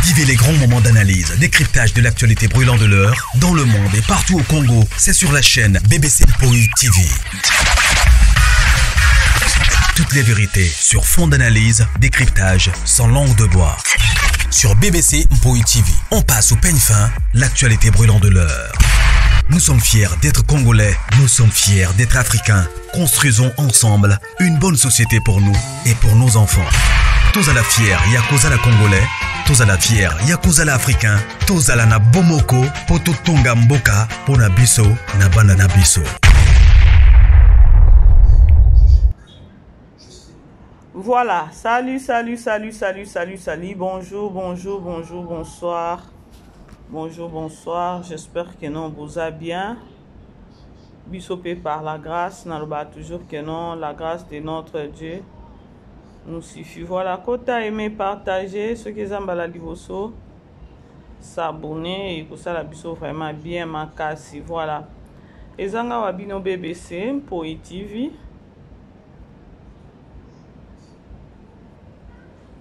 Vivez les grands moments d'analyse, décryptage de l'actualité brûlante de l'heure, dans le monde et partout au Congo. C'est sur la chaîne BBC Mpoï TV. Toutes les vérités sur fond d'analyse, décryptage, sans langue de bois. Sur BBC Mpoï TV, on passe au peigne fin, l'actualité brûlante de l'heure. Nous sommes fiers d'être Congolais, nous sommes fiers d'être Africains. Construisons ensemble une bonne société pour nous et pour nos enfants. Tous à la fière, Yakozala Congolais. Tous à la fière, Yakozala Africain. Tous à la na Bomoko, Poto Tonga Mboka, Pona Biso, na Banana Biso. Voilà, salut, bonjour, bonsoir, j'espère que non, vous allez bien. Bisopé par la grâce, n'alba toujours que non, la grâce de notre Dieu nous suffit. Voilà, quota aimer, partager, ceux qui aiment la divoso, s'abonner et pour ça la biso vraiment bien ma casse. Voilà, et zanga wabino BBC Mpoï TV.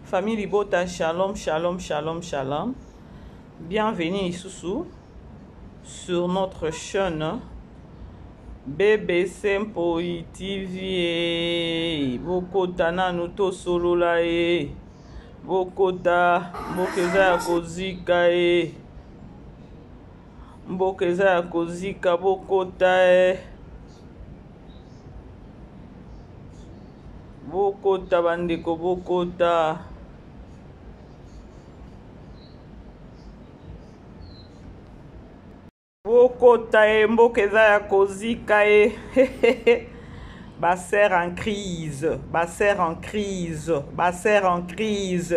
Famille Libota, shalom. Bienvenue ici sur notre chaîne BBC Mpoï TV. Bokota na nuto solo la e. Bokota mbokeza ya kozika e. Mbokeza ya kozika bokota e. Bokota bandeko bokota. Bokota e mbokeza ya kozika e. Basser en crise,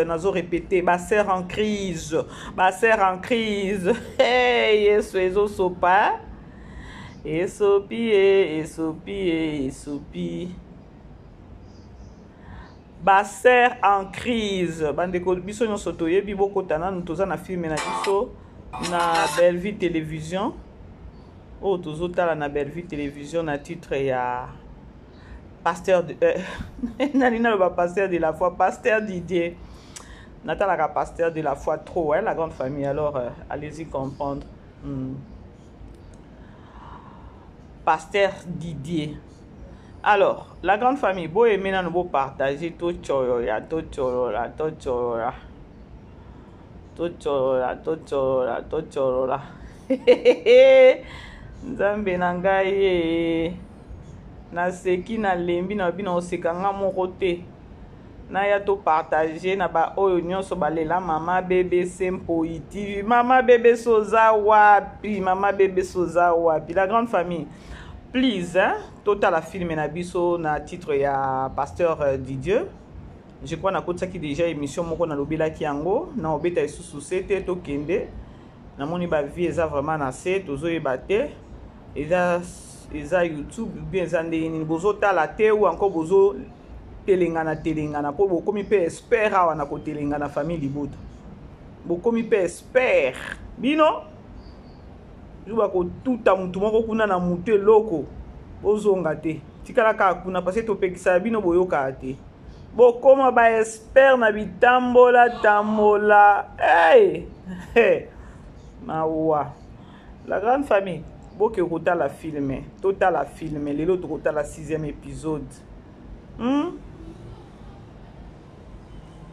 nazo répéter, basser en crise. Hey, yesu ezo sopa. Esopi. Basser en crise. Bandeko biso nyonso toyebi bokota nanu toza na filme na biso na Belle Vie Télévision. Oh, tozotala na Belle Vie Télévision na titre ya Pasteur de Nalina le pasteur de la foi, Pasteur Didier. Natala la pasteur de la foi trop, hein, la grande famille. Alors allez-y comprendre. Pasteur Didier. Alors, la grande famille, beau aimer na nous partager tout chorola. Nzambe na ngai na seki na lembi na bino osekanga moko te na ya to partager na ba oyo nyonso balela mama BBC Mpoï TV. Mama bébé soza wapi, la grande famille. Please, hein, total la film na biso na titre ya Pasteur Didier. Je crois na kotsa ki déjà émission moko na lobela ki yango na obeta isusu sete to kende na moni ba vie eza vraiment na se tozo ebate eza YouTube bien eza ndeni bozo tala te ou encore bozo telengana po bokomi pe expert awa na ko telengana famille Libota bokomi pe expert bino juba ko tuta mutu moko kuna na mutu eloko bozonga te tikala ka kuna parce to pekisa bino boyoka te bokoma ba expert na bitambola hey mawa la grande famille boke kota la filme total la filme lelo to kota la 6e épisode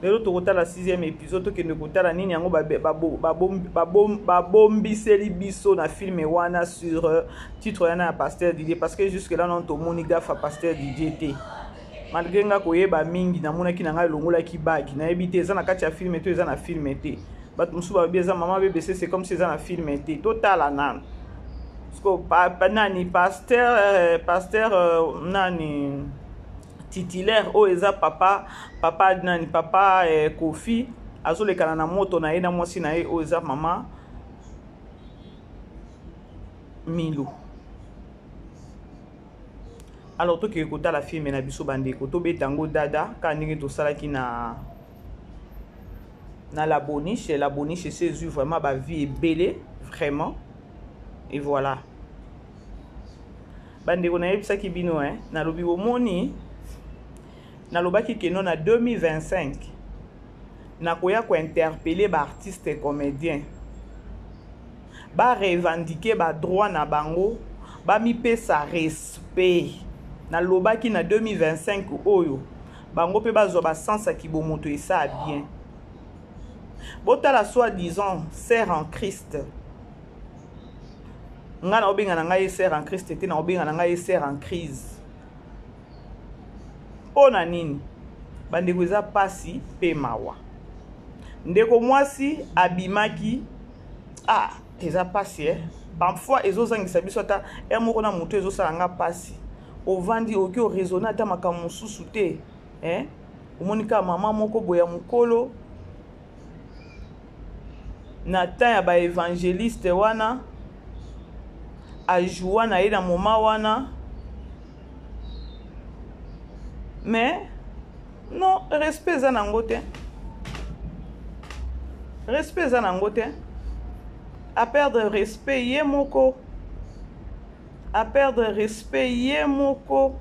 lelo to kota la 6e épisode to kende kota la nini yango babombiseli biso na filme wana sur titre yana ya Pasteur Didier parce que jusque là non to moni gafa Pasteur Didier te malgré nga koyeba mingi na monaki na ngai longola ki bagi na ebite eza na kati ya filme to eza na filme te bato musu ba bieza mama BBC c'est comme si eza na filme te total anan parce que nani pasteur nani titulaire o eza papa nani papa Kofi azolekana na moto na ye na mwasi na ye o eza mama Milo. Alors to ke kota la filme na biso bandeko to betango dada ka ndenge to salaki na la boniche c'est vraiment ba vie belé vraiment et voilà bandeko na yebisa ki bino hein na lobi bomoni na lobaki ke non na 2025 nakoya ko interpeller ba artiste et comédien ba revendiquer ba droit na bango ba mi pesa respect na lobaki na 2025 oyo bango pe bazwa ba sens ki bo moto esa bien botala soi-disant sœur en Christ nga na obenga na ngai sœur en Christ te na obenga na ngai sœur en crise pona nini bandeko eza pasi pe mawa ndeko mwasi abimaki eza pasi parfois ezozangisa biso ata moko na moto ezosala nga pasi ovandi oki oraisonner ata makambo mosusu te omonika mama moko boya mokolo na temps ya baévangéliste wana ajoua na ye na moma wana mais non respect eza nango te respect eza nango te à perdre respect ye moko à perdre respect ye moko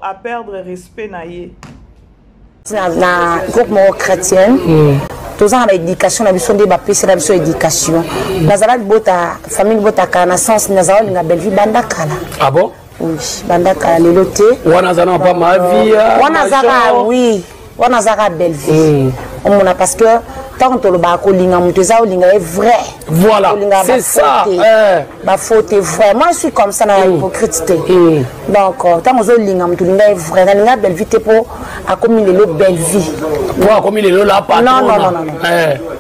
à perdre respect na ye na groupe chrétien tous en éducation na biso nde bapesi na biso éducation nazala bota famille bota kana sens nazala linga belle vie banda kala ah bon oui banda kala lelo te wana zana pas ma vie wana zaka oui wana zaka belle vie on parce que tant que le bako linga muteza linga est vrai voilà c'est ça ba faute vrai moi je suis comme ça na hypocrite donc tant que linga mutulinga est vrai na linga belle vie te pour a comme le belle vie moi comme le là pas non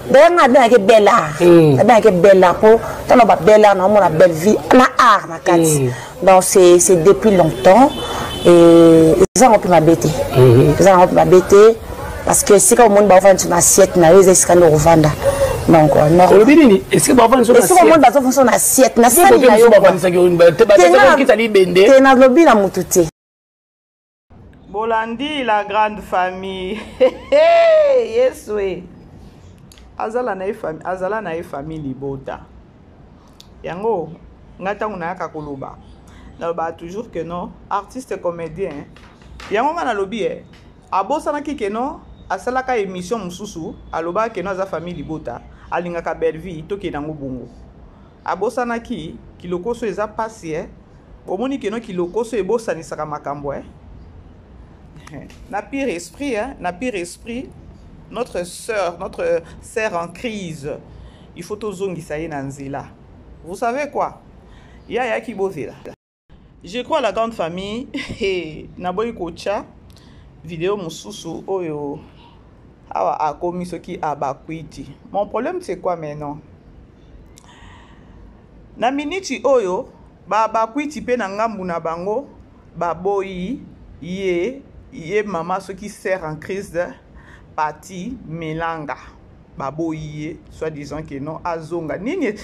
d'ailleurs na bien que bella bien que bella pour tant ba bella na mon belle vie na art na kati donc c'est depuis longtemps et ça on peut m'abêter ça on peut m'abêter parce que c'est comme on va faire une assiette na les escandales revanda donc non est-ce que va faire une assiette na ça il y a na lobby na mututé Bolandi la grande famille yeswe azala na e famille libota yango ngata unaka koloba na ba toujours que non artiste comédien yango ngana lobby abosana ki que non asalaka émission mususu aloba ke no za famille libota alingaka belle vie toke nango bongo abosana ki kilokoso eza pasi omoni ke no kilokoso ebosanisaka makambo na pire esprit notre sœur en crise il faut tozongisa ye na nzela vous savez quoi ya ki bozela je crois la grande famille na boyi kocha vidéo mususu oyo awa akomi soki abakwiti. Mon problème c'est quoi maintenant? Na miniti oyo bakwiti pe na ngambu na bango baboyi ye mama soki sert en crise parti melanga baboyi soi-disant que non azonga nini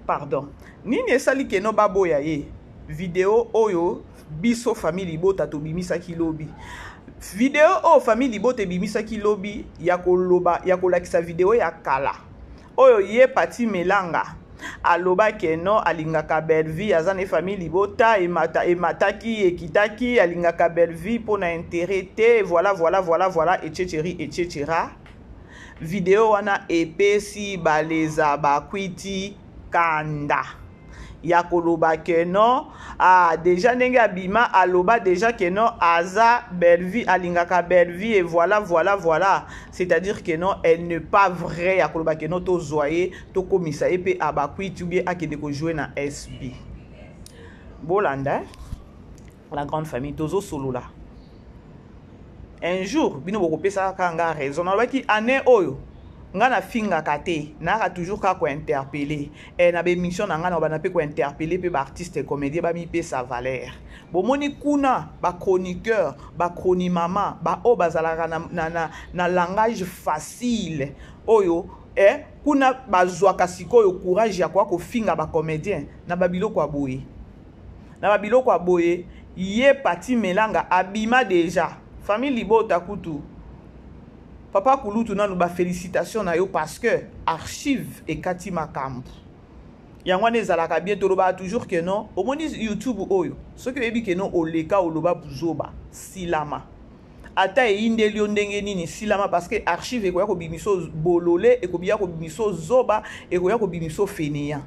pardon nini esali que non baboya ye vidéo oyo biso famille bota to bimisa kilobi vidéo o famille bota bimisa kilobi ya koloba ya kolakisa vidéo ya kala oyo ye parti melanga aloba ke no alingaka belle vie azane famille bota emataki ekitaki alingaka belle vie pona intérêt te voilà etc. Vidéo wana epesi baleza bakwiti kanda ya koloba ke no déjà ndenge abima aloba déjà que non aza belle vie alingaka belle vie et voilà c'est-à-dire que non elle n'est pas vraie ya koloba ke no to zoyer to komisa epe abakwiti ou bien akende ko jouer na SB bolanda la grande famille tozo solo là un jour bino boko pesa kanga raison na baki année oyo nga na finga kate na toujours ka ko interpeller na be mission na nga na bana pe ko interpeller pe ba artiste comédien ba mi pe sa valeur bomoni kuna ba chroniqueur ba chronimama ba o bazalaka na langage facile oyo kuna bazwaka sikoyo courage ya kwa ko finga ba comédien na babiloko aboye ye parti melanga abima déjà famille libota kutu papa kulutu nanu ba félicitations na yo parce que archive et kati makambu yango nezalaka bien toloba toujours que non omoni YouTube oyo soki oyebi que non oleka oloba buzoba silama ata eyindeli yo ndenge nini silama parce que archive ekoya kobimiso bolole ekoya kobimiso zoba ekoya kobimiso feneya.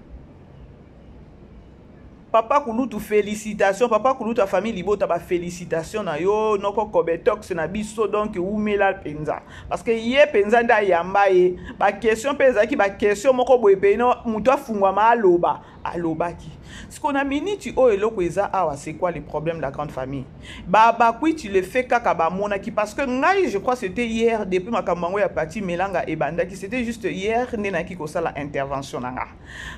Papa Kulutu félicitations, Papa Kulutu a famille libota ba félicitations na yo noko kobetox na biso donc umela penza parce que ye penza nda yamba ye ba question penza ki ba question moko boye pe no muto afungwa ma aloba alobaki ce qu'on a minute o eloko eza awa c'est quoi les problèmes de la grande famille baba kui tu le fais kaka ba mona ki parce que ngai je crois c'était hier depuis makambango ya parti melanga e banda ki c'était juste hier nena ki ko sala intervention nanga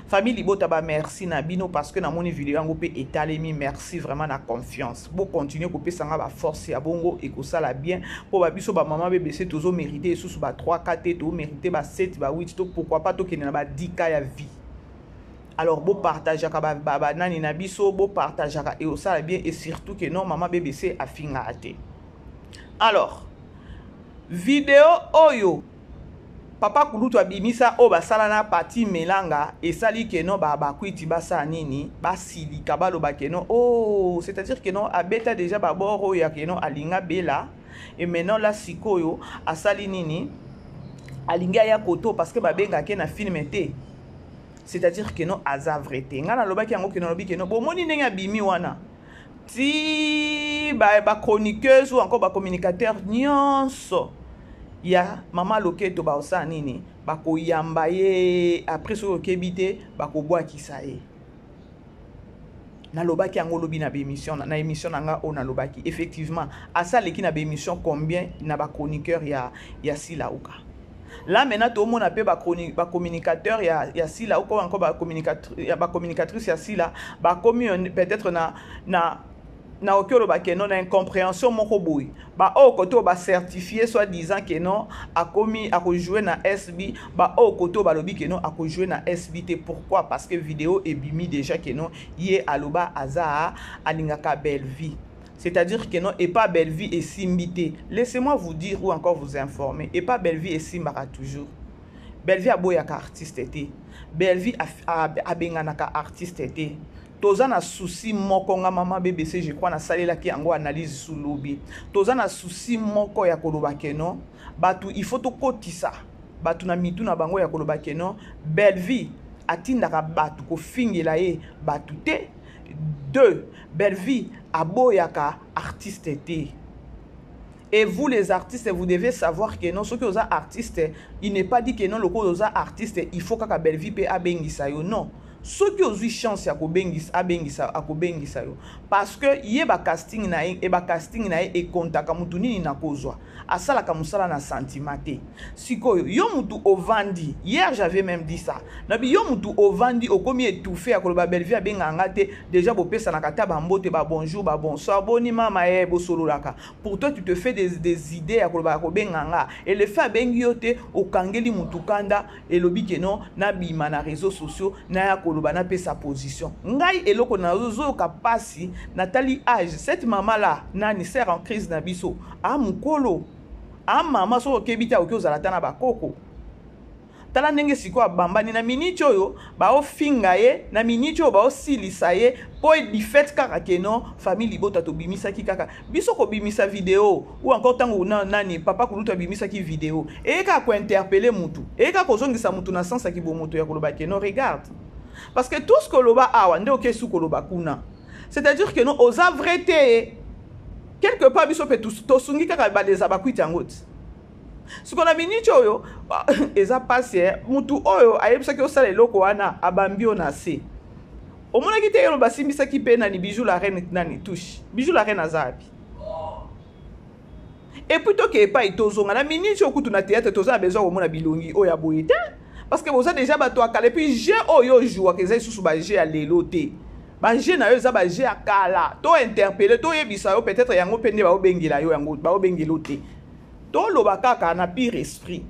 famille libota ba merci na bino parce que na moni yango pe etalemi merci vraiment na confiance bo continuer ko pesa nga ba force ya bongo et ko sala bien po ba biso ba maman BBC tozo mériter sous ba 3 4 to mériter ba 7 ba 8 to pourquoi pas to kena ba 10 ka ya vie. Alors beau partage ka ba nani na biso beau partage ka et sala bien et surtout que non maman BBC a finga até. Alors vidéo oyo Papa Kulutu abimisa o basala na parti melanga et sali ke non ba kwiti basa nini basili kabalo ba ke non oh c'est-à-dire que non abeta déjà ba boro ya ke non alinga bela et maintenant la sikoyo asali nini alinga ya koto parce que ba benga ke na film été c'est-à-dire que non azavrete ngana lobaki yango ke non lobi ke non bo moni ndenge abimi wana ti ba chroniqueuse ou encore ba communicateur nyonso ya mama loketo ba osa nini bako yamba ye après so kebite bako boa kisaye na lobaki yango lobi na émission na émission nga on a lobaki effectivement asa leki na émission combien na ba chroniqueur ya Silauka là maintenant tout le monde a pe ba communicateur ya Silauka encore ba communicatrice ya Sila ba commis peut-être na okyo ba ke non na incompréhension moko boy ba o koto ba certifié soit disant que non a commis a jouer na SB ba o koto ba lobi que non a jouer na SBT pourquoi parce que vidéo est bimi déjà que non yé aloba aza alingaka belle vie c'est-à-dire que non et pas belle vie et simbité laissez-moi vous dire ou encore vous informer et pas belle vie et simbara toujours belle vie a boyaka artiste été belle vie a benganaka artiste été toza na souci moko nga mama BBC je crois na salela ki yango analyse sous lobby toza na souci moko ya koloba keno batu il faut to kotisa batu na mitu na bango ya koloba keno belle vie atindaka batu ko fingela ye batu te 2 belle vie aboyaka artiste te. Et vous les artistes, vous devez savoir que non, ceux qui sont artistes, il n'est pas dit que non, le coup aux artistes, il faut qu'à belle vie à bengisa yo non. Ceux qui ont eu chance à bengisa yo parce que y ba casting na e ba casting na e kontaka mutu nini na kozwa asala ka musala na sentimate sikoyo yo mutu ovandi hier j'avais même dit ça na bi yo mutu ovandi okomi étouffé à koloba belle vie a benganga te déjà bo pesa na kata ba mbote ba bonjour ba bonsoir boni mama e bo sololaka pour toi tu te fais des idées à koloba ko benganga et le fait bengi yo te okangeli mutu kanda et lobi ke non na bima na réseaux sociaux na koloba na pe sa position ngai eloko na zo ka pasi Nathalie âge cette maman là nani sert en crise na biso a mukolo a mama so kebita okyozala tana bakoko tala ndenge siko abambani na minute oyo ba ofinga ye na minute oyo ba osilisa ye po di fait kaka keno famille libota to bimisa ki kaka biso ko bimisa vidéo ou encore tango nani papa Kulutu bimisa ki vidéo et ka ko interpeller mutu et ka ko zongisa mutu na sensa ki bo mutu ya koloba keno regarde parce que tout ce que loba awa nde oke su koloba kuna c'est-à-dire que nous osa vrete quelque part biso pe to sungi kaka ba les abakwita ngot ce qu'on a minute oyo eza passé mutu oyo ayebisa ki osala eloko wana abambio na se omona ki te yo basimbisa ki pe na ni bijou la reine nani touche bijou la reine azabi et plutôt que pas itozonga na minute okutu na théâtre toza besoin omona bilongi oya boyete parce que vous avez déjà bato akala puis j'ai oyo joua que za susu ba j'ai à leloté ba j'ai na yo za ba j'ai akala to interpeller to yebisa yo peut-être yango pende ba obengila yo yango ba obengeloté to lobaka ka na pire esprit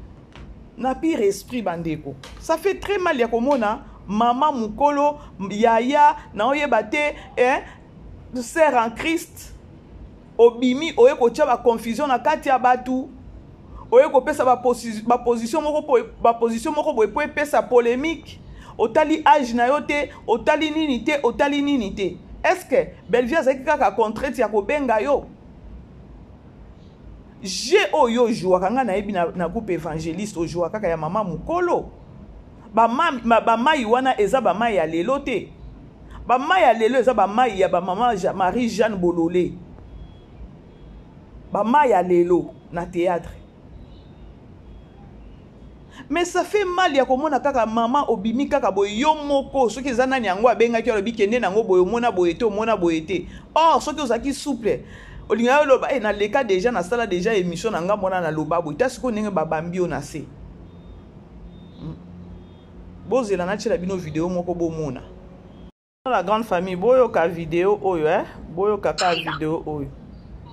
bandeko ça fait très mal ya komona maman mukolo yaya na oyebate sœur en Christ obimi oye ko tia ba confusion na kati ya batu oye ko pesa ba position moko boye po pesa polémique otali âge na yo te otali nini te est-ce que Bellevue azaki kaka contrainte ya ko benga yo je oyo jouaka nga nayebi na groupe évangéliste ojoua kaka ya mama mukolo bamai wana eza bamai ya lelo te bamai ya lelo eza bamai ya bamama Marie Jeanne Bololé bamai ya lelo na théâtre. Mais ça fait mal ya komona kaka mama obimi kaka boye yo moko soki eza nani yango abengaki alobi kende nango boye omona boye te omona boye te. Or soki ozaki souple olinga loba na leka déjà na sala déjà émission na nga mona na loba boye ta siko ndenge babambi na se. Bozela na tshela bino vidéo moko bomona. La grande famille boyo ka vidéo oyo boyo kaka vidéo oyo.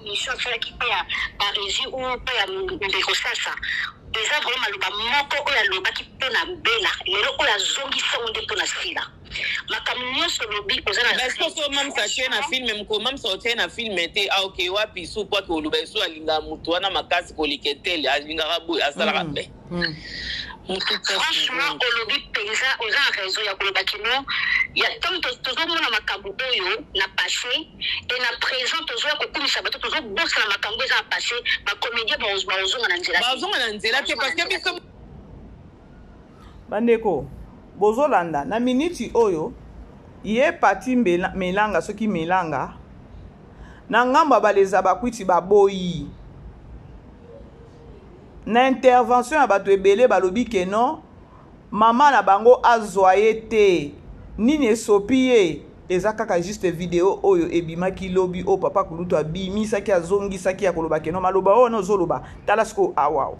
Mission fait qui pa ya Paris ou pa ya ndeko sasa. Eza vraiment loba moko oyo loba ki pena bela lelo oyo zongi sonde pona sila makamnyo so lobi ozana est-ce que so mam sa chaîne na film mko mam so na film était OK wapi so kwa ko loba so alinga mutu wana makasi ko liketele alinga rabu asala rabe franchement olobi penza ozana raison ya ko loba kino ya tant tozo mona makambo oyo na passé et na présent tozo ko kumisa bato tozo bossa na makambo eza passé ba comédien bazonga na nzela te parce que biso bandeko bozolanda na miniti oyo ye pati melanga soki melanga na ngamba baleza bakwiti baboyi na intervention ya bato ebele balobi ke non mama na bango azwa ye te nini esopi ye eza kaka juste video oyo ebimaki lobi o papa kulutu abimisaki azongisaki ya koloba ke non maloba oyo nozoloba tala siko awao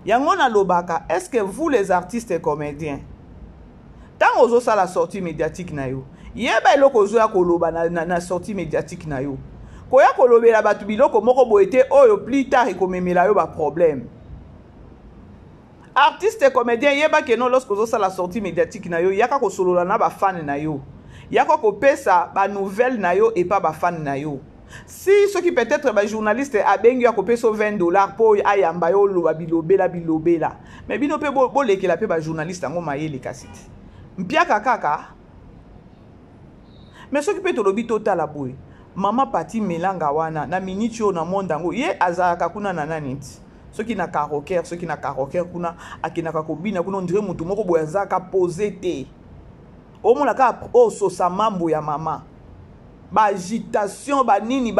yango na lobaka, est-ce que vous les artistes et comédiens tant ozo sa la sortie médiatique na yo yeba eloko ozo ya koloba na sortie médiatique na yo koya kolobela batu biloko moko boete oyo plus tard ekomemela yo ba problème artiste et comédien yeba ke non lorsque ozo sa la sortie médiatique na yo yaka ko solola na ba fan na yo yaka ko pesa ba nouvelle na yo et pas ba fan na yo. Si ceux qui peut-être ba journaliste a bengi a kopé so $20 pour ayamba yo lo bilobela mais bino pe bo leke la pe ba journaliste ngo mayele kasiti mpiaka kaka mais ceux qui peut to lobi total la boy mama pati melanga wana na minute yo na monde ngo ye azaka kuna na naniti ceux qui na karaoke kuna akinaka kobina kuna ndire mutu moko boya azaka poser te o mona ka o so sa mambo ya mama ba agitation banini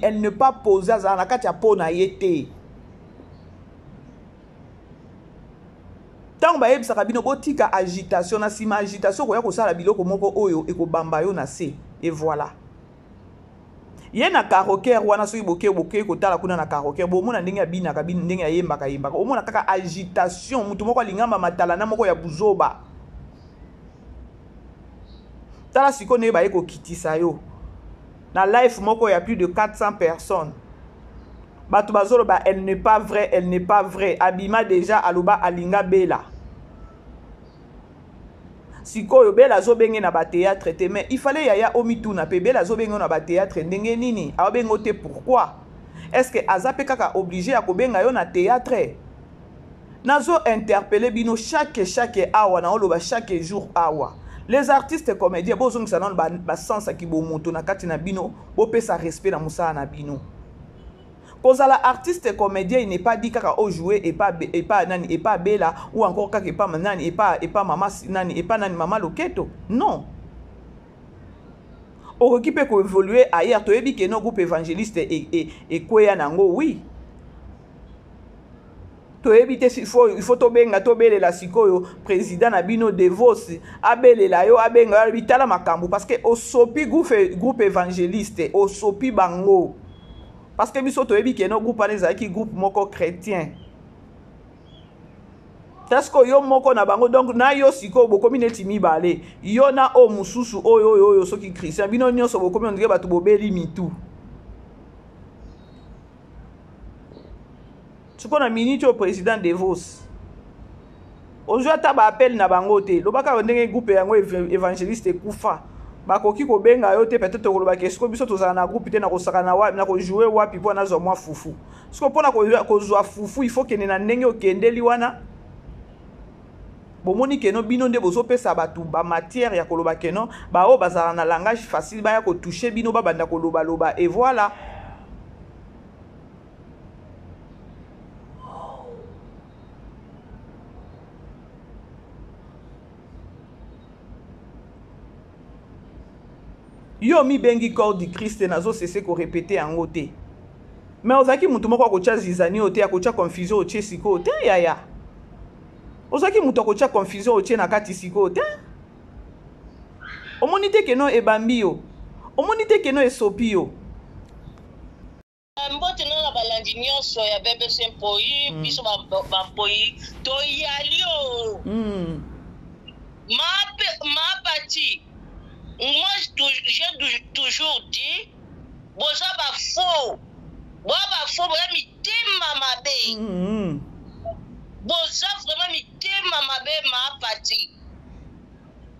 elle ne pas poser za na kati ya pona yete tant ba yebisa kabino botika agitation na sima agitation ko ya ko sala biloko moko oyo ekobamba yo na se et voilà ye na karaoke wana soki boke ko tala kuna na karaoke bo mona ndenge abina kabina ndenge ayembaka o mona kaka agitation mutu moko alingamba matala na moko ya buzoba tala siko ne ba eko kitisa yo na live moko ya plus de 400 personnes bato bazolo ba elle n'est pas vrai abima déjà aloba alinga bela siko yo bela zo benge na ba théâtre te mais il fallait yaya omituna pe bela zo benge na ba théâtre ndenge nini abengo te pourquoi est-ce que azape kaka obligé à kobenga yo na théâtre nazo interpeller bino chaque hour na oloba chaque jour hour. Les artistes comédiens bozong sanon ba sens ki bo moto na kati na bino bo pesa respect na musala na bino. Kozala artiste comédien il n'est pas dit kaka o jouer et pas nani et pas bela ou encore kaka et pas nani et pas mama nani et pas nani mama loketo. Non. O occupé ko évoluer ailleurs to ebi ke no groupe évangéliste et koya nango oui. To ebite il faut to benga to belela sikoyo président na bino Devos abelela yo abenga bitala makambo parce que osopi groupe évangéliste osopi bango parce que biso to ebi ke no groupe aneza ki groupe moko chrétien tasko yo moko na bango donc na yo siko bokomi neti mibale yo na o mususu oyo soki christian bino nyonso bokomi ondire bato bobeli mitu. Ce qu'on a minute au président Devos. Aujourd'hui, tu as appel na bangote. Le baka ondenge groupe yango évangéliste kufa. Bakoki ko benga yo te peut-être ko lobaka esko biso tozana na groupe te na ko sakana wa na ko jouer wa pipo na zo mwa fufu. Parce que pona ko zo fufu il faut que na ndenge okendeli wana. bomoni keno bino nde bozopesa bato bamatière ya koloba keno bao bazala na langage facile baya kotouche bino babanda kolobaloba et voilà. Yo mi bengi corps du Christ nazo cesse ko répéter yango te. Mais ozaki mutu moko akocha zizani ote akocha confusion oche siko ote yaya. Ozaki mutu akocha confusion oche na kati siko ote. Omoni te keno ebambi yo. Omoni te keno esopi yo. Mbote na balandi nyonso ya BBC Mpoi biso ba Mpoi to yalio. Ma partie. Moi, j'ai toujours dit, boza ba faux, boza mi tema mabe. Boza vraiment mi tema mabe ma parti.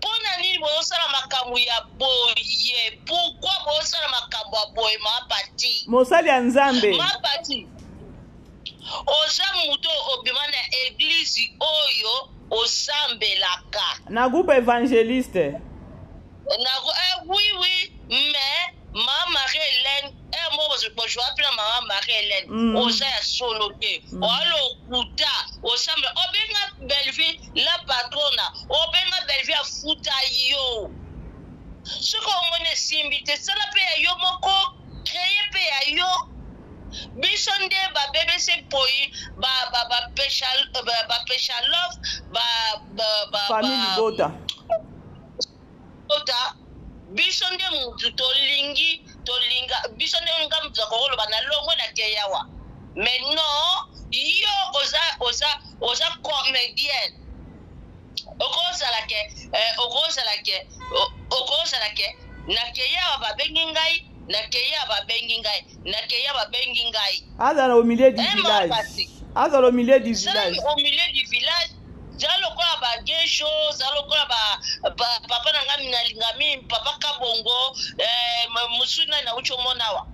Pona nini boza la makambo ya boye? Pourquoi boza la makambo ya boye ma parti? Mosali ya Nzambe. Ma parti. Oza muto obima na église oyo osambelaka. Na groupe évangéliste. Oui, mais Maman Marie-Hélène, moi je appelle Maman Marie-Hélène, osa ya solo te, olo kuta, osambe, obenga Belleville la patrona, obenga Belleville a futa yo. Ce qu'on mone simbi te sala pe ya yo moko, créer pe ya yo. Bisonde ba BBC Mpoi, ba pesha love, famille Bota. Bisonde mutu tolinga bisonde ngam zakolo bana longo na keyawa. Mais non, yo oza comédienne. Okoza lake na keyawa ba bengi ngai, na keyawa ba bengi ngai. Azala au milieu du village. Au milieu du village. Zalo kwa ba gesho, zalo kwa ba papa na ngami na lingami, papa kabongo, musuna na ucho monawa.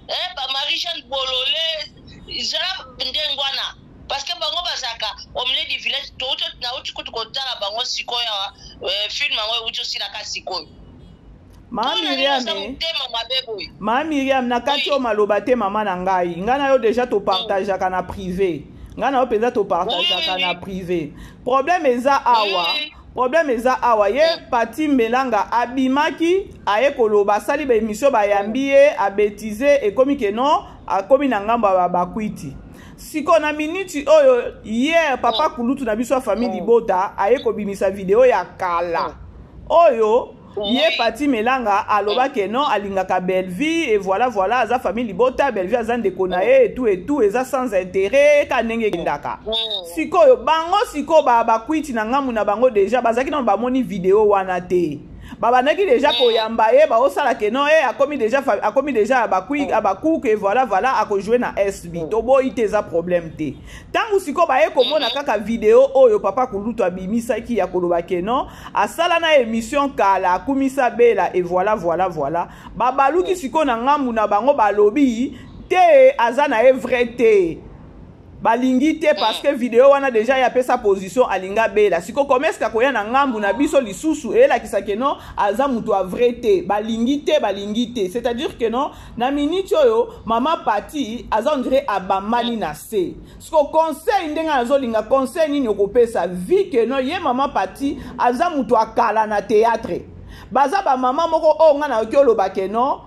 Ba Marie-Jeanne Bololé, zala ndengwana. Parce que bango bazaka, au milieu du village, tout na ucho kutukotala bango sikoya, film bango ucho silaka sikoya. Ma Miriam, na kati o maloba te mama na ngai. Ngana yo déjà to partage na privé. Ngana yo penza to partage na privé. Problème eza awa ye Pati Mbelanga abimaki aye koloba sali ba émission ba yambie abetize ekomi keno akomi na ngamba bakwiti. Siko na minute oyo hier papa Kulutu na biso famille Bota aye kobimisa video ya kala. Oyo ye Pati Melanga aloba keno alingaka Belleville et voilà aza famille Bota Belleville aza ndeko na ye et tout eza sans intérêt ka ndenge kindaka. Sikoyo bango siko bakwiti na ngamu na bango déjà bazaki na bamoni video wana te. Babanaki déjà koyamba ye baosala keno akomi déjà abakuke et voilà akojouer na SB. Tobo iteza problème te. Tangu siko baye komona kaka video oyo papa Kulutu abimisa ki ya koloba keno asala na émission kala akumisa bela et voilà. Babaluki siko na ngamu na bango balobi te azana e vrai te. Balingi te parce que vidéo wana déjà ya pesa position alinga bela. Siko komeska koya na ngambu na biso lisusu ela kisake no aza mutu a vrai te. Balingi te. C'est-à-dire que non na minute oyo mama Pati aza on dirait abamali na se. Siko conseil ndenga azolinga conseil nini okopesa vi que non ye mama Pati aza mutu akala na théâtre. Baza ba mama moko o nga na okyo loba ke non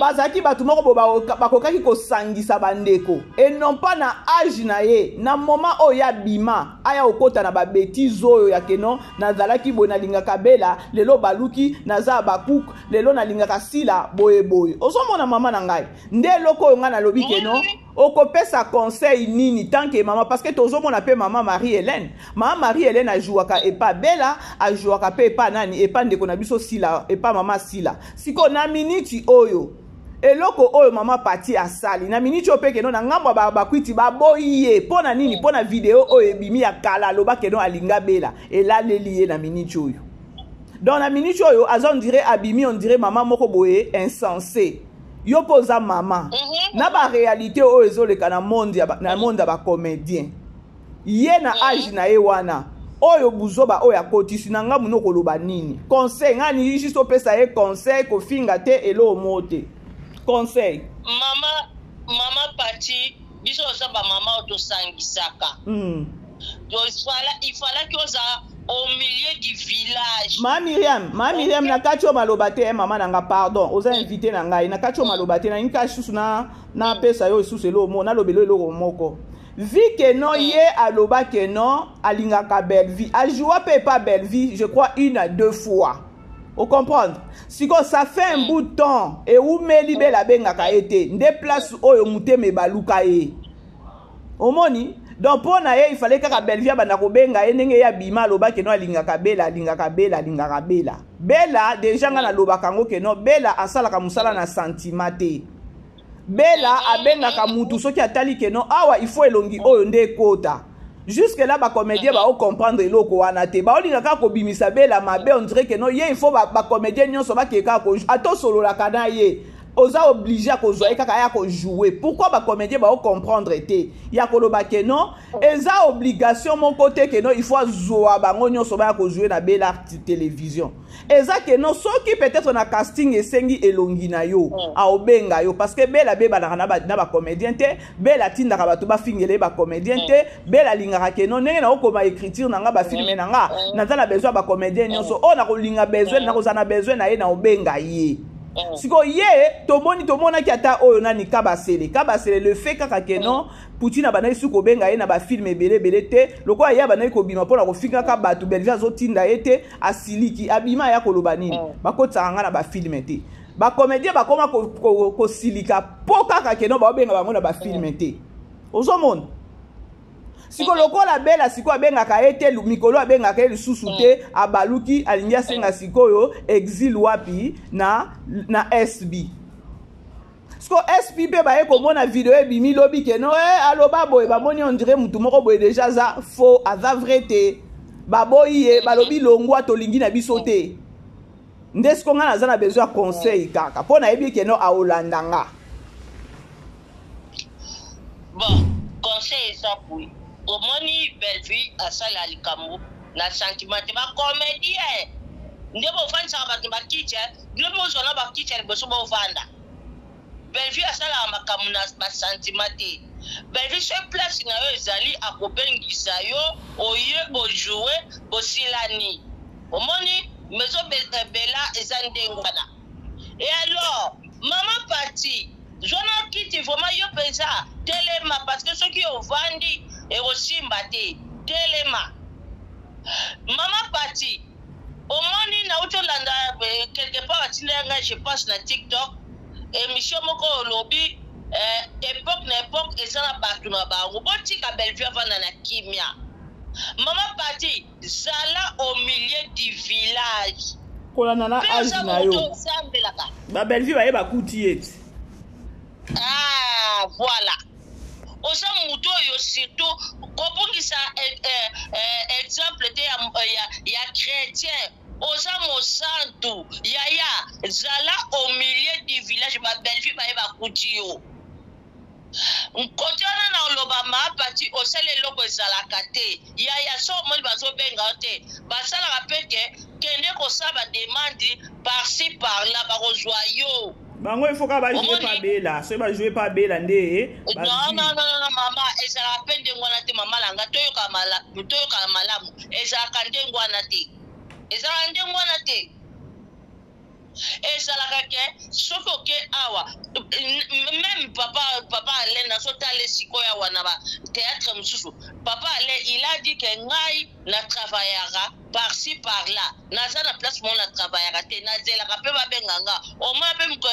bazaki batu moko bakokaki kosangisa bandeko et non pas na âge na ye na moment oyo ya bima aya okota na ba bêtise oyo ya keno nazalaki boye nalingaka bela lelo baluki naza bakuk lelo nalingaka sila boye ozomona mama na ngai nde loko oyo nga nalobi keno okopesa conseil nini tant que mama parce que tozomona pe mama Marie-Hélène ajouaka epa bela ajouaka pe epa nani epa ndeko na biso sila epa mama sila siko na minute oyo eloko oyo mama Pati asali na minute oyo pe keno na ngambo bakwiti baboye pona nini pona video oyo ebimi ya kala loba keno alinga bela elaleli ye na minute oyo donc na minute oyo on dirait abimi on dirait mama moko boye insensé yo poza mama na ba réalité oyo ezoleka na monde ya ba comédien ye na âge na ye wana oyo buzoba oyo akotisi na nga muno koloba nini conseil nga ni juste opesa ye conseil kofinga te elo mote conseil mama Pati biso osaba mama otosangisaka il fallait que oza au milieu du village. Ma Myriam na kacho malobate mama nanga pardon oza invité na ngai na kacho malobate na inka susu na pesa yo susu elo mo na lobelo elo moko vi que non ye aloba que non alingaka Belleville a joué pas Belleville je crois 1 à 2 fois. Vous comprenez? Si ça fait un bout de temps et où me libé la bengaka été nde place oyo muteme baluka ye. Omoni donc pour naye il fallait que Belleville bana ko benga ndenge ya bima loba ke no alingaka bela bela déjà nga na loba kango ke no bela asala ka musala na sentimate bela abengaka mutu soki atali ke no awa il faut elongi oyo nde kota jusque là ba comédien ba o comprendre eloko wana te ba olingaka ko bimisa bela mabe on dirait que no ye il faut ba comédien nyonso ba keka ko ato solo la kana ye oza obligé à jouer kaka ya ko jouer pourquoi ba comédien ba o comprendre te ya ko loba ke non eza obligation mon côté que non il faut zoa bango nyonso ba ko jouer na bela télévision eza ke non soki peut-être na casting esengi elongi na yo a obenga yo parce que bela beba na ba comédien te bela tinda ka bato ba fingele ba comédien te bela lingaka ke non ndenge na okoma écriture na nga ba film na nga na besoin ba comédien nyonso o na ko linga besoin na ko zana besoin na ye na obenga ye. Siko ye tomona ki ata oyo nani kabasele le fait kaka ke non Poutine bana isu ko benga ye na ba film belé te lokwa ya bana ko bima pona ko finga ka batu Belleville azotinda ete asiliki abima ya koloba nini bakota nga na ba film te ba comédien ba koma ko silika po kaka ke non ba benga ba mona ba film te ozomona siko lokola bela siko abengaka ete mikolo abengaka ele susu te abaluki alingia senga sikoyo exil wapi na SB siko SB pe ba eko mona video ebimi lobi ke no aloba boye ba moni on dirait mutu moko boye déjà za faux aza vrai te baboye balobi longwa tolingi na biso te ndesko nga naza na besoin conseil kaka pona yebi ke no aolandanga bon conseil ça pour omoni Belleville asala likambo na sentiment ba comédien ndebo fansa ba kiche ndebo zona ba kiche boso bo vanda Belleville asala makamu na ba sentiment Belleville se place na yo ezali akobengisa yo oye bo jouer bo silani omoni mezo bela ezandengwana et alors maman Pati Jona kiti vraiment yo pesa telema parce que ceux qui ont vendu et aussi mbate telema Maman Pati au moni na utolanda quelque part atinanga je passe na TikTok émission moko lobby époque na époque ezana batu na bango botika Belleville vana na kimia Maman Pati zala au milieu du village kolana na âge na yo ba Belleville ba yeba kuti eti ah voilà osa muto yo surtout kopungisa exemple te ya chrétien osa mosantu yaya zala au milieu du village ba Belleville ba yeba kuti yo Nkotana na oloba ma Pati osele loko ezalaka te yaya so moni bazo benga te basala rapeke kende ko saba demande par-ci par-là ba kozwa yo bango il faut ka ba jouer pas bela so ba jouer pas bela nde non mama ezala pende ngwana te mama langa toyoka malamu ezala kande ngwana te ezala kake soko ke awa même papa Alain na sotale sikoya wana ba théâtre mususu papa Alain il a dit que ngai na travaillera par-ci par-là naza na place mon na travaillera te na zela ka pe ba benganga o ma pe mko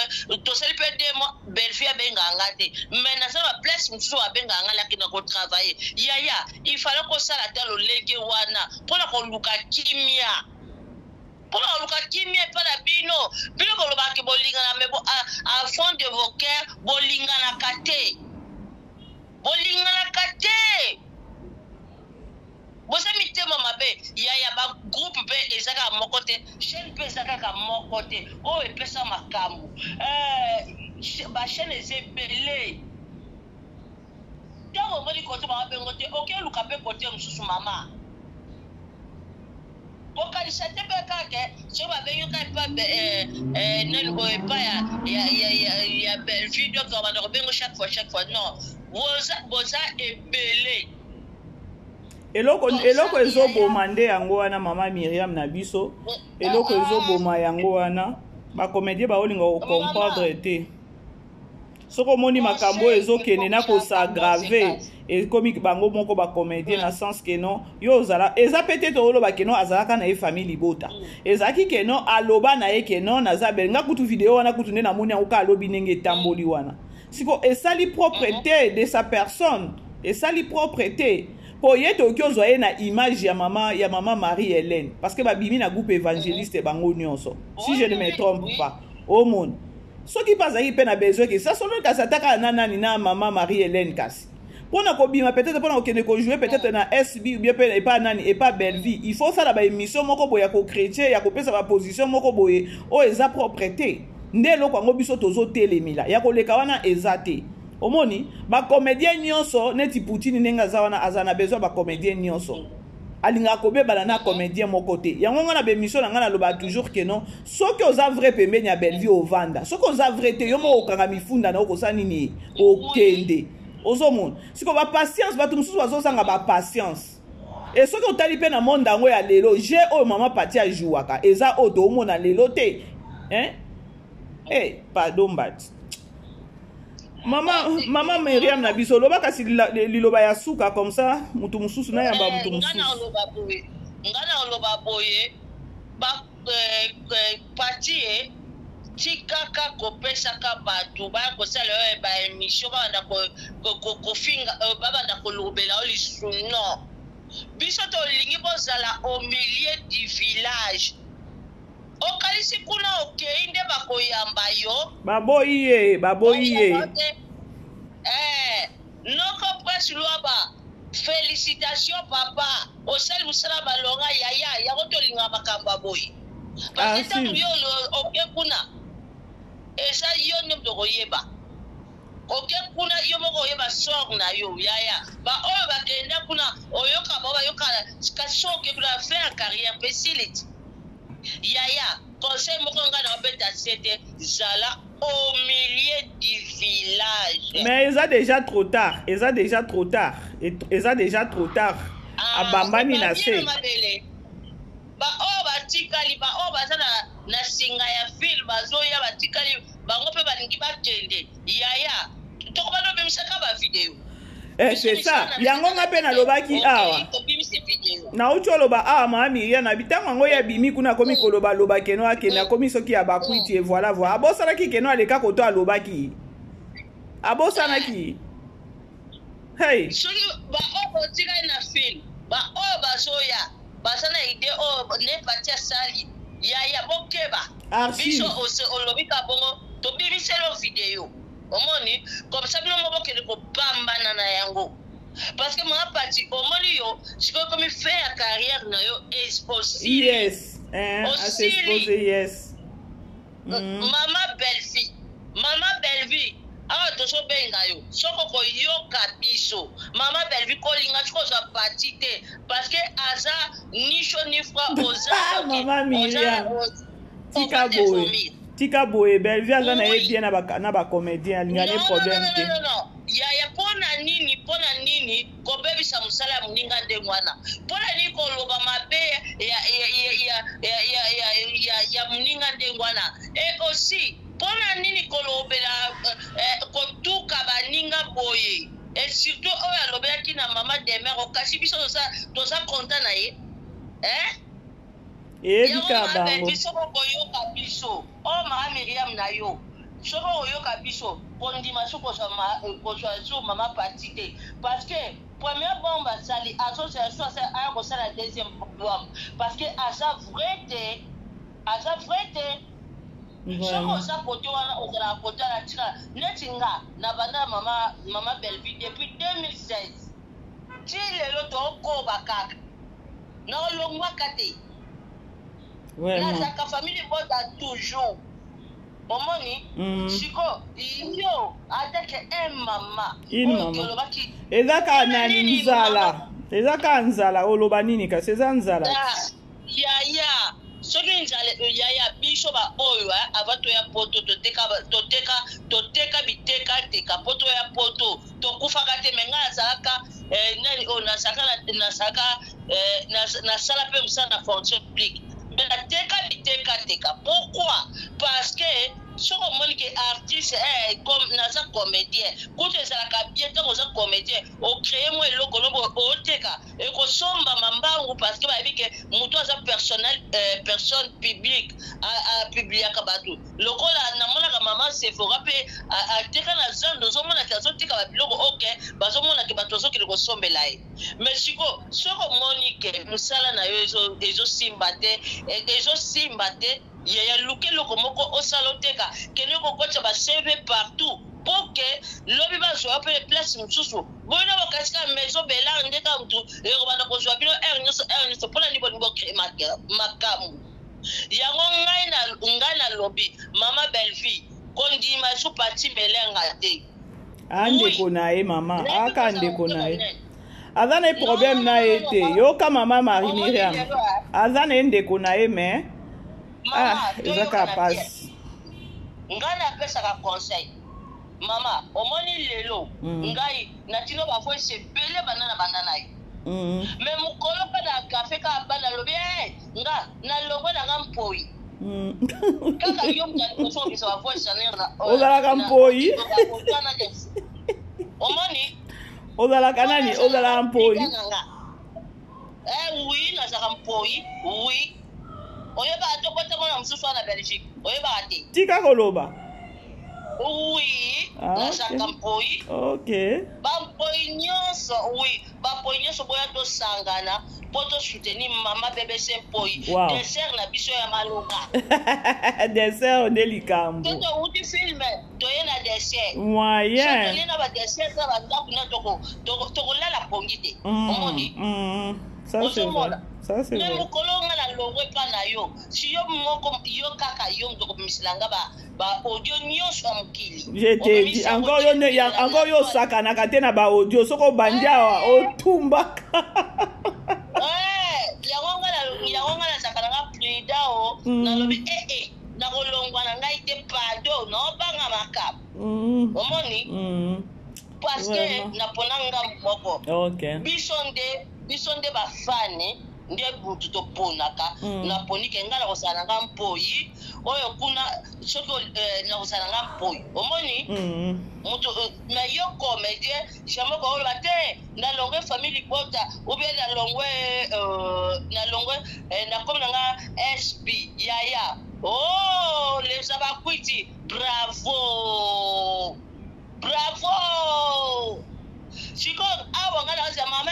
to sel pe de mo Belleville benganga te mais naza na place mususu ba benganga la kina ko travailler yaya il fallait ko sala talo leke wana pona ko luka kimia pour le kimia pas la bino ko lo ba ke bolinga na mebo à fond de vos cœurs bolinga na kate bosa mitema mabe ya ba groupe be ezaka mokote chaîne pe ezaka mokote o epesa makambo ba chaîne ezebele tango moni kote ba bengote oke luka pe kote mususu mama Bokanisa te pe kake so ba be yoka pa nel ko pa ya belle fille donc on va le bengo chaque fois non boza ebele eloko ezoboma nde yango wana mama Myriam na biso eloko ezoboma yango wana bacomédien baolinga ocomprendre te soko moni makambo ezokende na kosagrave ekomi bango moko bacomédien na sens que non yo ozala eza peut-être oloba ke non azalaka na ye famille libota ezalaki ke non aloba na ye ke non naza belle nga kutu video wana kutu nde namoni yango ka alobi ndenge etamboli wana siko esali propreté de sa personne esali propreté po ye toki ozwa ye na image ya mama Marie-Hélène parce que babimi na groupe évangéliste bango nyonso si je ne me trompe pas au monde soki bazali pe na besoin que ça solo kasi ataka nani na mama Marie-Hélène kasi pona ko bima peut-être pona okende ko jouer peut-être na SB ou bien pe pas nani et pas belle vie il faut ça la ba émission moko boya ko chrétien ya ko pesa ba position moko boye o eza propreté nde loko ngo biso tozo telemila ya ko leka wana ezate omoni ba comédien nyonso neti Poutine nenga za wana azana besoin ba comédien nyonso alinga kobe balana comédien moko te yango ngana be mission ngana loba toujours que non soki oza vrai pembeni ya belle vie ovanda soki oza vrai te yo mo okanga mifunda na okosa nini okende ozomona siko ba patience batu mususu bazosanga ba patience et soki otali pe na monde yango ya lelo je o mama pati a jouaka eza o to omona lelo te hein pardon bat Mama Myriam na biso loba kasi liloba ya suka comme ça mutu mususu na yamba mutu mususu ngana loba boye ba parti tikaka kopesaka batu ba ko sala ba émission ba nda ko finga ba nda ko lobela olisu non biso to lingi bozala au milieu du village okalisi kuna okeinde bakoyamba yo baboyi noko presse loba félicitations papa osali musala balonga yaya yango tolinga makamba boyi parce que tangu yo oke kuna eza yo nyomto koyeba oke kuna yo moko oyeba sor na yo yaya ba oyo bakenda kuna oyoka baba yoka kasi oke kuna faire carrière facility yaya conseil moko nga na obeta c'était zala au milieu du village mais ils a déjà trop tard abambani na se ba o batikali ba o bazana na singa ya film bazoya batikali bango pe balingi bakende yaya toko bano bemisaka ba video c'est ça yango nga pe na lobaki awa na ucho loba awa mama Myriam na bitango ngo ya bimi kuna komi koloba loba keno akene akomi soki ya bakwiti et voilà abosana ki keno aleka koto alobaki abosana ki hey soki ba o tika na film ba o basoya basana ide o ne patia sali ya bokeba biso olobika bongo to bimiselo video omoni comme ça bino moboke ko pambana na yango parce que ma parti omoni yo siko comme faire carrière na yo is possible yes assez exposé yes mama belle vie awa to so benga yo soko ko yoka biso mama belle vie ko linga tiko za parti te parce que aza ni chaud ni froid oza mama Myriam tika boye belle vie aza na ye bien na ba comédien alingane problème te ya pona nini ko bebisa musala muninga nde mwana pona ni ko loba mabe ya muninga nde mwana et aussi pona nini ko lobela ko tuka baninga boye et surtout oya lobela ki na mama demer o kasi biso toza content na ye Edika bango. Biso oh mama Myriam na yo. Soko oyoka biso pondima soko so mama partite parce que première bombe sali association c'est un ko sala deuxième bombe parce que asa vrai soko sa poto wana okala poto la tika netinga na banda mama belle vie depuis 2016 ti lelo to ko bakaka na longwa kate la famille boda toujours omoni siko yo atake mama ezaka nani nzala ezaka nzala oloba nini kasi eza nzala njale yaya biso ba oyo avant to ya poto toteka biteka teka poto ya poto tokufaka te menga azalaka nani o na sala pe musa na fonction publique mais la teka pourquoi parce que soko moni ke artiste comme naza comédien kote ezalaka bien ntango oza comédien ocrée mo eloko lobo oteka ekosomba mambangu parce que bayebi ke moto aza personne publique apubliaka bato lokola namonaka mama Sephora mpe ateka na zando ozomona ke azoteka babiloko oke bazomona ke bato ozokende kosombela ye mais siko soko moni ke mosala na yo ezosimba te yaya luke loko moko osaloteka kene kokotsa ba CV partout pour que lobi bazwa pe place msusu bona bakasika maison bela ndeka mtu ekobanda kozwa bino ernest pona ni bongo makamu yango ngai na lobi mama Belleville kondima su parti belenga te ande konae mama aka ndeko nae azana problème na ete yoka mama Marie Myriam azana ndeko nae mais ezaka passe ngana apesaka conseil mama omoni lelo ngai natino bafo sebele banana ye mais mukolo pa na café ka bana lobi nga na longo na ngampoi kaka yo mtani koso bisa bafo chanel na ozalaka mpoi omoni ozalaka nani ozalaka mpoi oui nazaka mpoi oui oyeba atokota mona mususu na Belgique oyeba ate tika koloba oui nazaka mpoi okay bampoi nyonso oui bampoi nyonso boya tosangana po tosoutenir mama BBC mpoi dessert na biso ya malunga dessert nde likambo toto uti filme toye na dessert moyen toye na ba dessert za bandaku na tokolala pongi te omoni ça c'est vrai. Ça c'est vrai. Mukolonga na longwe pa na yo. Si yo moko yo kaka yo ndoko misilanga ba audio nyonso amukili. Je te dis encore yo sakana kate na ba audio soko bandia otumba. Yangonga na sakana nga plidao na lobi na kolongwa na ngai te pardon no banga makap. Omoni? Parce que na ponanga moko. Okay. Bisonde ba fane nde butu to ponaka na ponike ngala kosana nga mpoi oyo kuna soko na kosana nga mpoi omoni mutu na yo comédien jamoko oyo bate na longwe famille bota ou bien na longwe na comme nga SB yaya les abakwiti bravo Chiko awa ngala za mama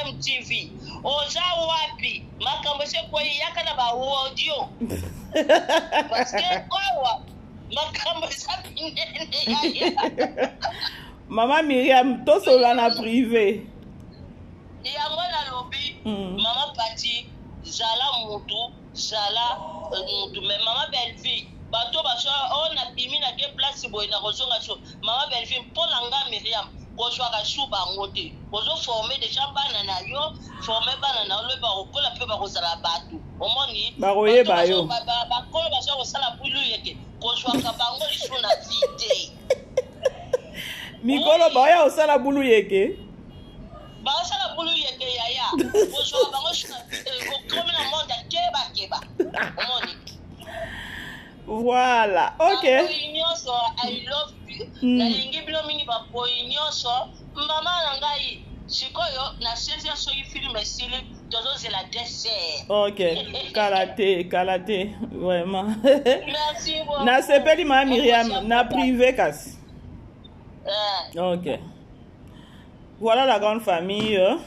MTV oza wapi makambo se kwa yaka na ba audio parce que awa makambo sa binene mama Myriam to sola na privé yango na lobi mama Pati zala mutu mais mama Belleville bato baso na bimi na ke place boy na kozonga so mama Belleville mpona nga Myriam kozwaka su bango te kozo former déjà bana na yo former bana na lo ba kokola pe ba kozala bato omoni bakoyeba yo bakolo baso kosala bulu yeke kozwaka bango lisu na vide mikolo baya osala bulu yeke basala bulu yeke yaya kozwaka bango lisu na vide kokomi na monde keba omoni. Voilà, ok. I love you. Na lingi bilo mingi ba boy nyonso mama na ngai sikoyo na session so yi film style tozo zela dessert. Ok. Kalaté, vraiment. Merci beaucoup. Na sepeli ma Myriam na privé kasi. Ok. Voilà la grande famille.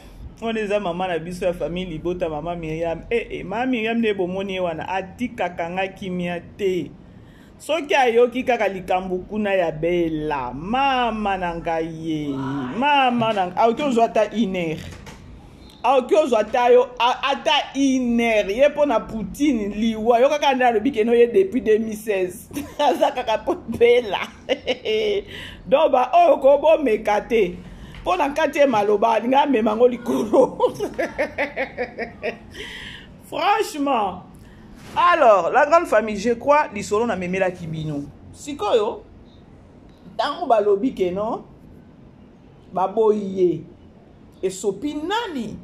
On est à maman na biso ya famille libota mama Myriam. Mama Myriam de bomoni wana atika kanga kimia te. Soki ayoki kaka likambo kuna ya bela mama nanga ye. Mama nanga aokyo ata iner. Aokyo ata yo ata iner ye pona Poutine liwa yo kaka ndalo bikeno ye depuis 2016. Aza kaka po bela. Donc ba oyo ko bo mekate. Pona kate maloba nga memango likolo. Franchement, Alors, la grande famille, je crois, l'isolo na memela kibino. Sikoyo, tango balobi ke non, baboye, et sopi nani.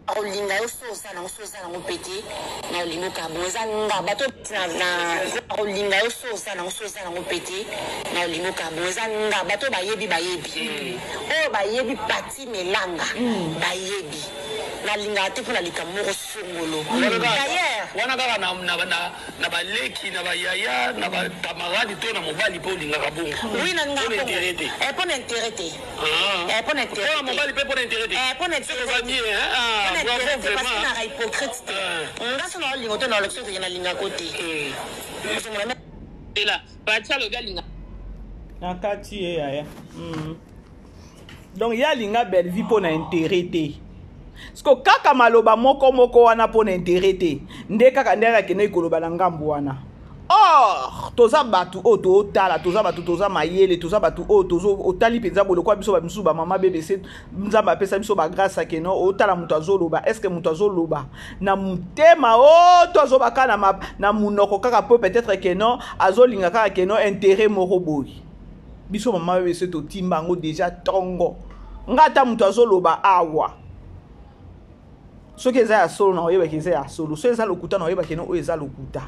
Olinga ososa na ngopete na olingo kaboza nga bato na olinga ososa na ngopete na olingo kaboza nga bato bayebi o bayebi pati melanga bayebi na linga te pona likamoko songolo d'ailleurs wana kaka na baleki na bayaya na bakamaradi to na mobali po olinga kabongo oui na nga pona intérêt te pona intérêt mobali pe pona intérêt te pona intérêt parce que na hypocrite nga so na olingo to na lokso te na linga côté et là batia le gars linga na kati ya donc ya linga belle vie pona intérêt te. Parce que kaka maloba moko wana pona intérêt te. Nde kaka ndeka kene koloba na ngambu wana. Or, toza batu o to otala, toza batu toza mayele, toza batu o tozo otali penza boloko biso ba biso ba mama BBC nzamba pesa biso ba grâce à keno otala mutu azoloba. Est-ce que mutu azoloba na mutema o tozo baka na munoko kaka po peut-être keno azolinga kaka keno intérêt moko boy. Biso mama BBC to timba ngo déjà tongo. Ngata mutu azoloba awa. Ce qui est à solo, na oyeba ki à solo. Ce qui est lokuta na oyeba ki no eza lokuta.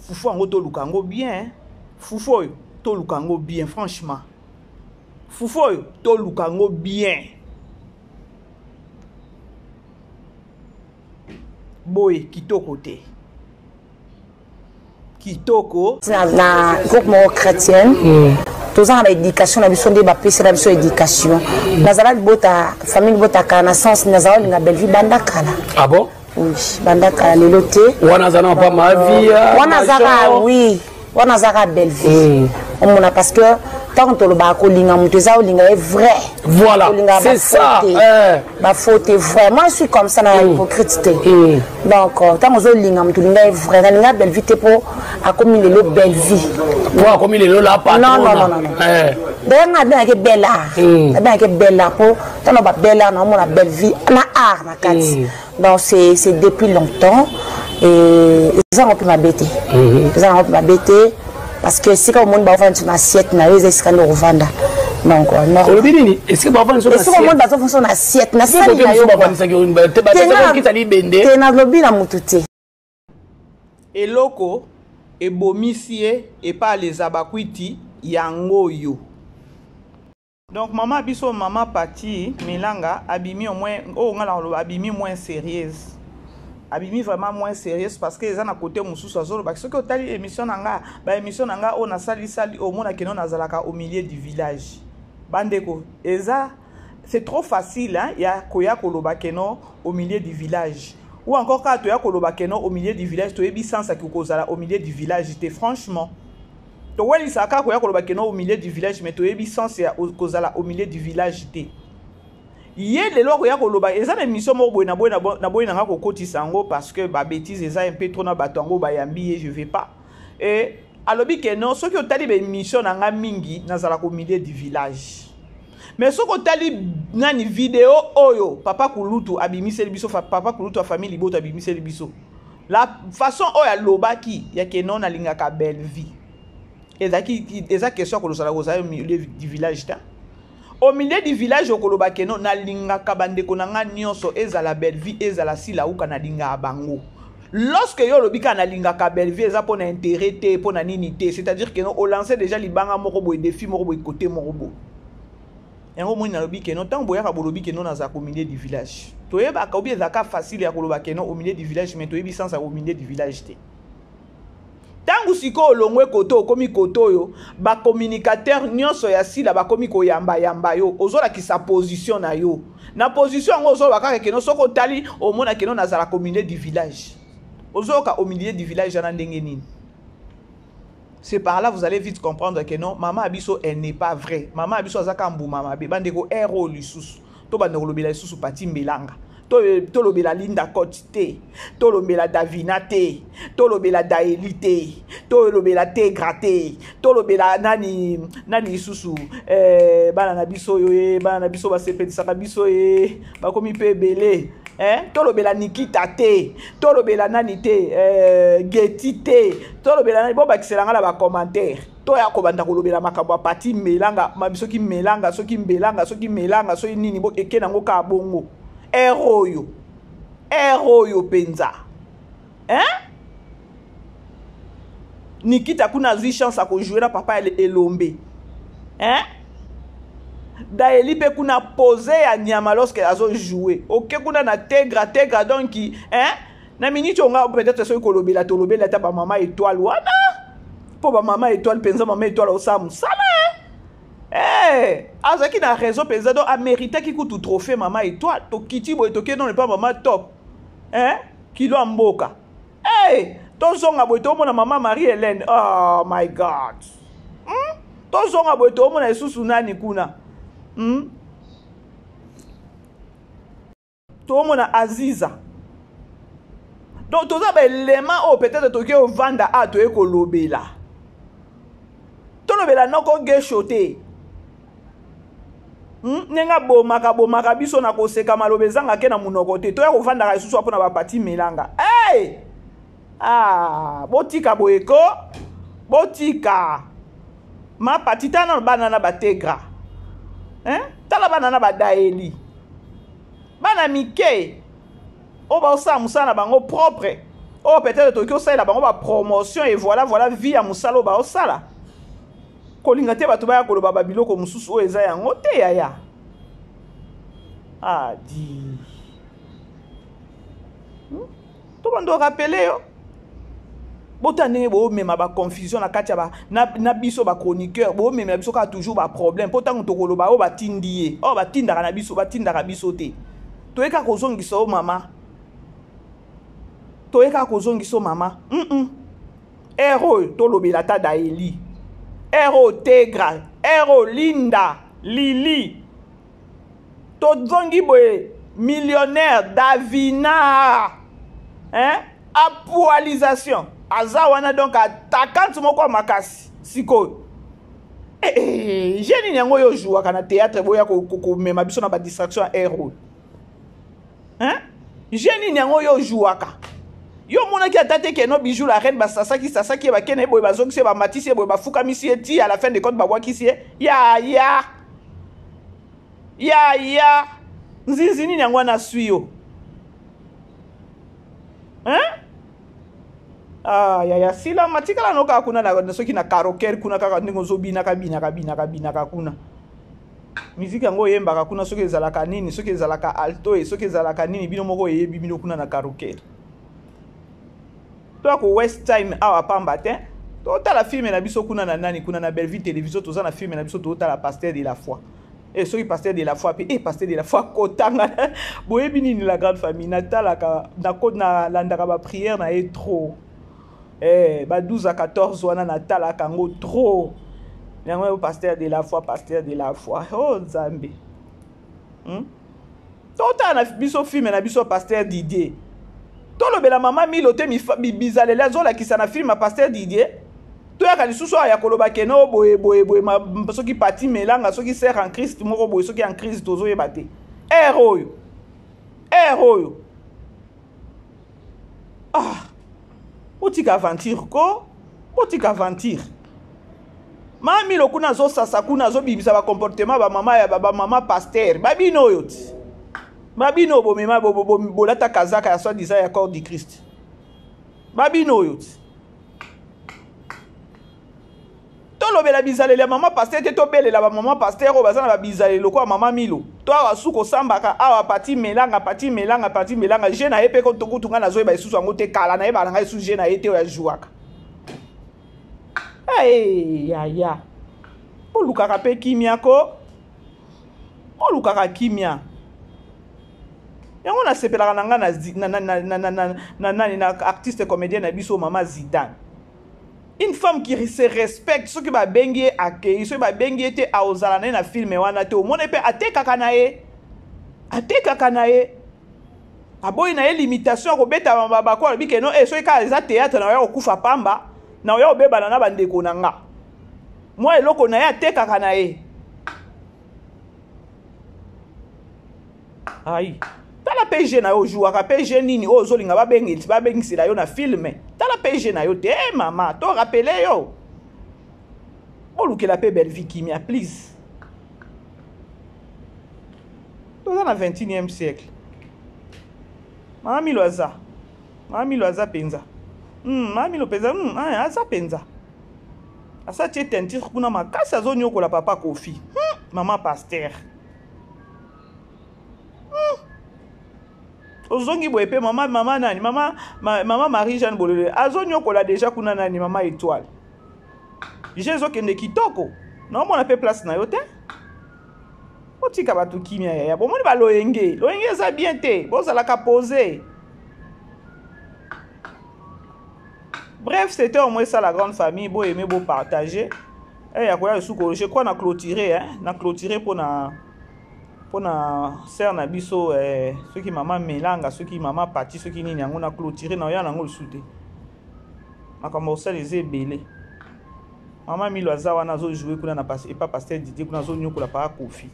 Fufu ango to lukango bien. Fufu to lukango bien franchement. Fufu to lukango bien. Boy kitoko te. Kitoko na groupe chrétienne. Tous ans l'éducation, la mission de baptiste, la mission éducation. Nazara bota famille bota kana sens nazara linga belle vie banda kana. Ah bon? Oui, banda kana leloté. Wanazana pas ma vie. Wanazara oui, wanazara belle vie. On m'a parce que tant que le bako linga muteza linga est vrai. Voilà, c'est ça. Ba faute est vrai. Moi je suis comme ça na hypocrite. Donc tant que linga mutulinga est vrai, linga belle vie pour accumuler le belle vie. Moi comme il est là pas. Non. D'ailleurs na bien que bella. Na bien que bella pour tant on va bella na mon belle vie na art na kati. Donc c'est depuis longtemps et ils ont pu m'abêter. Ils ont pu m'abêter. Parce que si comme on va faire une assiette, na les escandales revendre. Donc non. Est-ce que on va faire une assiette? Na ça il y a eu na lobby na mutute. Et loko et bomisie et pas les abakwiti yango yo. Donc maman biso maman parti Milanga abimi au moins abimi moins sérieuse. Abimi vraiment moins sérieuse parce que les gens à côté mususu azolo parce que tali émission nanga ba émission nanga on a sali au mona keno nazalaka au milieu du village bandeko eza c'est trop facile hein ya koya koloba keno au milieu du village ou encore quand tu ya koloba keno au milieu du village to ebi sans akokozala au milieu du village te franchement to weli saka koya koloba keno au milieu du village mais to ebi sans ya kozala au milieu du village te. Hier les lois ko loba eza na mission mo boy na nga ko kotisa ngo parce que ba bêtise eza un peu trop na batango ba yambi et je vais pas et alobi que non ce que otali be mission na nga mingi nazala ko milieu du village mais ce que otali nani vidéo oyo papa kulutu abimiseli biso papa kulutu a famille liboto abimiseli biso la façon oyo alobaki ya que non na linga ka belle vie eza question ko losala ko za milieu du village ta. Au milieu du village au Kolobakeno na linga kabande konanga nyonso ezala belle vie ezala sila uka na linga abango. Lorsque yo lobika na linga ka belle vie eza pona intérêt te pona nini te, c'est-à-dire que on lançait déjà libanga moko boy défi moko boy côté moko bo. Yango mo na lobika no tant boya ka bolobika no na za au milieu du village. Toyeba ka obi ezaka facile ya Kolobakeno au milieu du village mais toyebi sans au milieu du village te. Tangu siko longwe koto komi koto yo ba communicateur nyonso ya sila ba komi ko yamba yo ozola ki sa position na yo na position ngo ozola ka keno soko tali o mona keno na zala au milieu du village ozoka au milieu du village na ndenge nini. C'est par là vous allez vite comprendre que non maman abiso elle n'est pas vraie. Maman abiso azaka mbu mama be bandeko ero lisusu to bandeko lobela lisusu pati mbelanga. To lobela Linda Cote te, to lobela Davina te, to lobela Daeli te, to lobela Tegra te, to lobela nani susu bana na biso yo bana na biso ba sepedisaka biso ba komi pe belé tolobela Nikita te, tolobela nani te, Getty te, tolobela nani, bon bakiselanga la ba commentaire. Toya kobanda kolobela makambo a parti melanga, mabisoki melanga, soki mbelanga, soki melanga, soki nini bo eke nango ka bongo. Eroyo penza. Nikita kuna zwi chance à jouer na papa elombe. Daeli pe kuna posé ya nyama lorsque azo jouer. Ok kuna na tegra donc na minute on a peut-être so kolobela tolobela ta ba mama étoile wana. Po ba mama étoile penza mama étoile au samu sala. Azaki na raison penza donc a mérité ki kutu trophée mama étoile to kiti boy to ke non pas mama top. Kilo mboka. Tozonga boy to mona mama Marie-Hélène. Oh my god. Tozonga boy to mona esusu nani kuna. To mona Aziza. Donc toza ba élément peut-être to ke o vanda a to ekolobela. To lobela noko geshote. Nenga bomaka biso na koseka malobezanga ke na munoko te. To ya ko vanda ka esusu apona ba parti melanga. Botika boyeko, botika. Ma patita na banana bategra. Tala banana badaeli. Bana mike. O ba osa musana bango propre. O peut-être to ko sala bango ba promotion et voilà vie ya musalo ba osala. Kolinga te bato ba koloba babiloko mususu o eza yango te yaya. Di. To bando rappeler yo. Bota ndenge bo mema ba confusion na katia ba na biso ba chroniqueur bo mema biso ka toujours ba problème potango to koloba o batindie o batindaka na biso batindaka biso te to eka kozongisa o mama to eka kozongisa o mama ero to lobela ta Daeli ero Tegra ero Linda Lili to zongi boye millionnaire Davina Apoalisation Azawana donc attaquant moko makasi siko jeni nyango yo joua kana théâtre boya ko mema biso na ba distraction héros jeni nyango yo joua ka yo mona ki atate ke no bijou la reine basasaki sasaki ba kene boy bazongisi ba matisi boy ba fuka misi eti à la fin de compte ba wakisi ya nzinzini nyango na suyo ya sila matikala noka kuna na soki na karaoke kuna kaka ndingo zobina kabina kuna musique yango yemba kuna soki ezalaka nini soki ezalaka alto soki ezalaka nini bino moko yebi bino kuna na karaoke to ko West Time awa pamba te to tala film na biso kuna na nani kuna na Belleville télévision to za na film na biso to tala Pasteur de la foi soki Pasteur de la foi pe Pasteur de la foi kotanga boyebi nini la grande famille natala ka na ko na landaka ba prière na e trop ba 12 à 14 wana natala kango trop yango Pasteur de la foi oh Nzambe tota na biso film na biso Pasteur Didier to lobela mama Milo te bizalela zola kisa na film Pasteur Didier to ya kalisusu ya koloba keno boye soki parti melanga soki sert en Christ moko boye soki en Christ tozo yebate eroyo Botika aventure Mami lo kuna zo sasa kuna zo bibisa ba comportement ba mama pasteur babino yo ti babino bo mema bo lata kazaka ya soi disant ya corps du Christ babino yo ti to lobela bizalele mama pasteur te to belela ba mama pasteur o bazana ba bizalele lokwa mama Milo to awa suko sambaka awa parti melanga je na epe ko tokutunga na zo ba isusu ngo te kala na e ba nga isusu je na ete ya jouaka ya olukaka pe kimia ko olukaka kimia yango na sepelaka na nga na artiste comédien na biso mama Zidane. Une femme qui se respecte, ce qui va bengi accueillir, ce qui va bengi était à ozalana na film wana te omone pe ateka kanae aboyi na limitation ko beta baba ko bi ke no so ka za théâtre na yo kufa pamba na yo beba na bandeko na nga moi eloko na ya ateka kanae ai tala PG na yo jouaka PG nini o zolinga babengisela yo na filme tala PG na yo te mama to rappele yo olukela pe belle vie kimia please toza na 21e siècle mama Milo aza penza mama Milo penza aza penza asa tie tentir kuna makasi azonyokola papa Kofi mama Pasteur ozongi boye pe mama nani mama Marie-Jeanne Bolele azonyokola déjà kuna nani mama Étoile Jésus kende kitoko na omona pe place na yo te otika batu kimia ya bomoni ba loyenge eza bien te bozalaka poser. Bref, c'était au moins ça la grande famille, beau aimer, beau partager. Et je crois na clôturer pour na sœur Nabiso ceux qui maman Melanga, ceux qui maman Pati, ceux qui ni on a clôturé na ya nango le soute. Na commencé les belé. Maman Milo azawa zo jouer kuna na passer et pas pasteur Didier kuna zo nyoko la papa Kofi.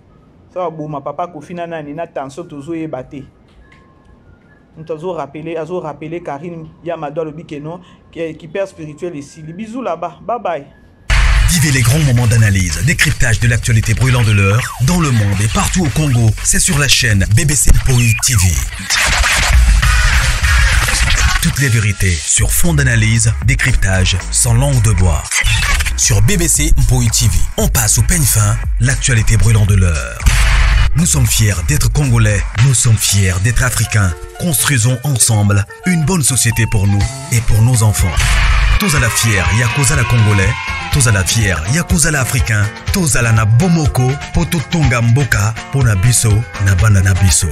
Ça va bon ma papa Kofi na nani na tension tozo e baté. Nous avons rappelé Karine Yamado Lobikeno qui perd spirituel ici. Les bisous là-bas. Bye bye. Vivez les grands moments d'analyse, décryptage de l'actualité brûlante de l'heure, dans le monde et partout au Congo. C'est sur la chaîne BBC Mpoï TV. Toutes les vérités sur fond d'analyse, décryptage sans langue de bois. Sur BBC Mpoï TV, on passe au peigne fin, l'actualité brûlante de l'heure. Nous sommes fiers d'être Congolais, nous sommes fiers d'être Africains. Construisons ensemble une bonne société pour nous et pour nos enfants. Tous à la fière, Yakoza la Congolais. Tous à la fière, Yakoza la Africain. Tous à la na Bomoko, Poto Tonga Mboka, Pona Biso, na Banana Biso.